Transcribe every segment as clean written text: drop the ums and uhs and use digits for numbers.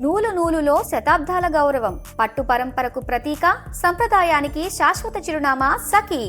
నూలు నూలులో శతాబ్దాల గౌరవం, పట్టు పరంపరకు ప్రతీక, సంప్రదాయానికి శాశ్వత చిరునామా సఖీ.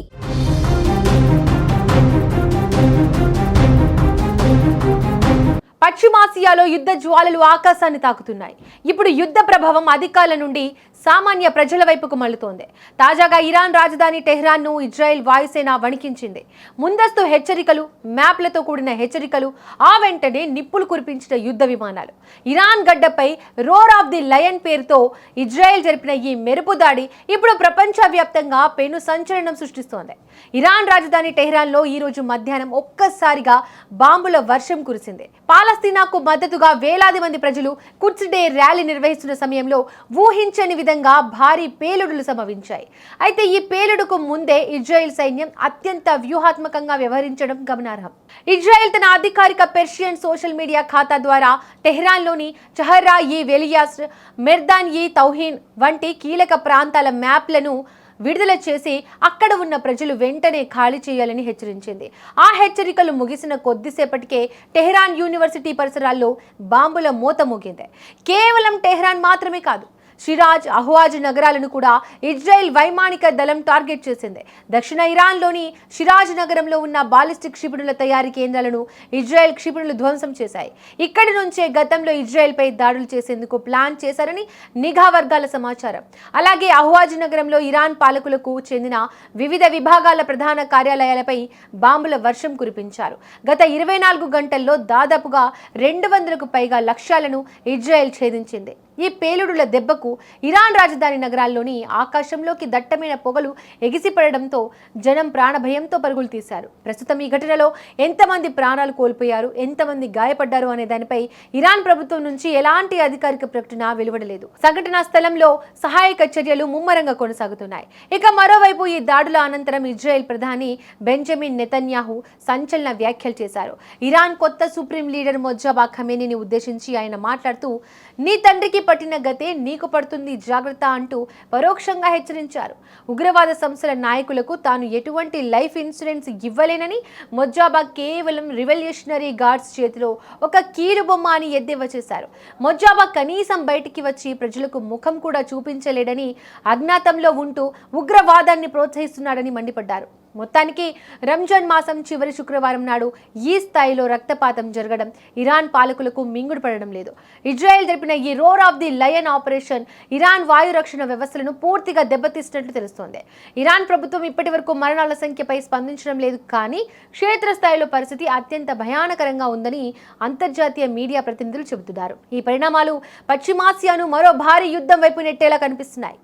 పశ్చిమాసియాలో యుద్ధ జ్వాలలు ఆకాశాన్ని తాకుతున్నాయి. ఇప్పుడు యుద్ధ ప్రభావం అధికారుల నుండి సామాన్య ప్రజల వైపుకు మళ్లుతోంది. తాజాగా ఇరాన్ రాజధాని టెహ్రాన్ను ఇజ్రాయెల్ వాయుసేన వణికించింది. ముందస్తు హెచ్చరికలు, మ్యాప్లతో కూడిన హెచ్చరికలు, ఆ వెంటనే నిప్పులు కురిపించిన యుద్ధ విమానాలు. ఇరాన్ గడ్డపై రోర్ ఆఫ్ ది లయన్ పేరుతో ఇజ్రాయెల్ జరిపిన ఈ మెరుపు దాడి ఇప్పుడు ప్రపంచవ్యాప్తంగా పెను సంచలనం సృష్టిస్తోంది. ఇరాన్ రాజధాని టెహ్రాన్లో ఈ రోజు మధ్యాహ్నం ఒక్కసారిగా బాంబుల వర్షం కురిసింది. పాలస్తీనాకు మద్దతుగా వేలాది మంది ప్రజలు కుడ్స్ డే ర్యాలీ నిర్వహిస్తున్న సమయంలో ఊహించని విధంగా భారీ పేలుడులు సంభవించాయి. అయితే ఈ పేలుడుకు ముందే ఇజ్రాయెల్ సైన్యం అత్యంత వ్యూహాత్మకంగా వ్యవహరించడం గమనార్హం. ఇజ్రాయెల్ తన అధికారిక పెర్షియన్ సోషల్ మీడియా ఖాతా ద్వారా టెహ్రాన్లోని చహర్రా ఈ వెలియాస్, మెర్దాన్ ఈ తౌహీన్ వంటి కీలక ప్రాంతాల మ్యాప్లను విడుదల చేసి అక్కడ ఉన్న ప్రజలు వెంటనే ఖాళీ చేయాలని హెచ్చరించింది. ఆ హెచ్చరికలు ముగిసిన కొద్దిసేపటికే టెహ్రాన్ యూనివర్సిటీ పరిసరాల్లో బాంబుల మోత మోగింది. కేవలం టెహ్రాన్ మాత్రమే కాదు, షిరాజ్, అహ్వాజ్ నగరాలను కూడా ఇజ్రాయెల్ వైమానిక దళం టార్గెట్ చేసింది. దక్షిణ ఇరాన్లోని షిరాజ్ నగరంలో ఉన్న బాలిస్టిక్ క్షిపణుల తయారీ కేంద్రాలను ఇజ్రాయెల్ క్షిపణులు ధ్వంసం చేశాయి. ఇక్కడి నుంచే గతంలో ఇజ్రాయెల్పై దాడులు చేసేందుకు ప్లాన్ చేశారని నిఘా వర్గాల సమాచారం. అలాగే అహ్వాజ్ నగరంలో ఇరాన్ పాలకులకు చెందిన వివిధ విభాగాల ప్రధాన కార్యాలయాలపై బాంబుల వర్షం కురిపించారు. గత 24 గంటల్లో దాదాపుగా 200కు పైగా లక్ష్యాలను ఇజ్రాయెల్ ఛేదించింది. ఈ పేలుడుల దెబ్బకు ఇరాన్ రాజధాని నగరాల్లోని ఆకాశంలోకి దట్టమైన పొగలు ఎగిసిపడడంతో జనం ప్రాణభయంతో పరుగులు తీశారు. ప్రస్తుతం ఈ ఘటనలో ఎంతమంది ప్రాణాలు కోల్పోయారు, ఎంతమంది గాయపడ్డారు అనే దానిపై ఇరాన్ ప్రభుత్వం నుంచి ఎలాంటి అధికారిక ప్రకటన వెలువడలేదు. సంఘటనా స్థలంలో సహాయక చర్యలు ముమ్మరంగా కొనసాగుతున్నాయి. ఇక మరోవైపు ఈ దాడుల అనంతరం ఇజ్రాయెల్ ప్రధాని బెంజమిన్ నెతన్యాహు సంచలన వ్యాఖ్యలు చేశారు. ఇరాన్ కొత్త సుప్రీం లీడర్ మొజ్జబా ఖమేనీని ఉద్దేశించి ఆయన మాట్లాడుతూ, నీ తండ్రికి పట్టిన గతే నీకు పడుతుంది, జాగ్రత్త అంటూ పరోక్షంగా హెచ్చరించారు. ఉగ్రవాద సంస్థల నాయకులకు తాను ఎటువంటి లైఫ్ ఇన్సూరెన్స్ ఇవ్వలేనని, మొజ్జబా కేవలం రివల్యూషనరీ గార్డ్స్ చేతిలో ఒక కీలుబొమ్మ అని ఎద్దేవా చేశారు. మొజ్జబా కనీసం బయటికి వచ్చి ప్రజలకు ముఖం కూడా చూపించలేడని, అజ్ఞాతంలో ఉంటూ ఉగ్రవాదాన్ని ప్రోత్సహిస్తున్నాడని మండిపడ్డారు. మొత్తానికి రంజాన్ మాసం చివరి శుక్రవారం నాడు ఈ స్థాయిలో రక్తపాతం జరగడం ఇరాన్ పాలకులకు మింగుడు పడడం లేదు. ఇజ్రాయెల్ జరిపిన ఈ roar of the lion operation Iran వాయు రక్షణ వ్యవస్థలను పూర్తిగా దెబ్బతీసినట్లు తెలుస్తోంది. ఇరాన్ ప్రభుత్వం ఇప్పటి వరకు మరణాల సంఖ్యపై స్పందించడం లేదు, కానీ క్షేత్రస్థాయిలో పరిస్థితి అత్యంత భయానకరంగా ఉందని అంతర్జాతీయ మీడియా ప్రతినిధులు చెబుతున్నారు. ఈ పరిణామాలు పశ్చిమాసియాను మరో భారీ యుద్ధం వైపు నెట్టేలా కనిపిస్తున్నాయి.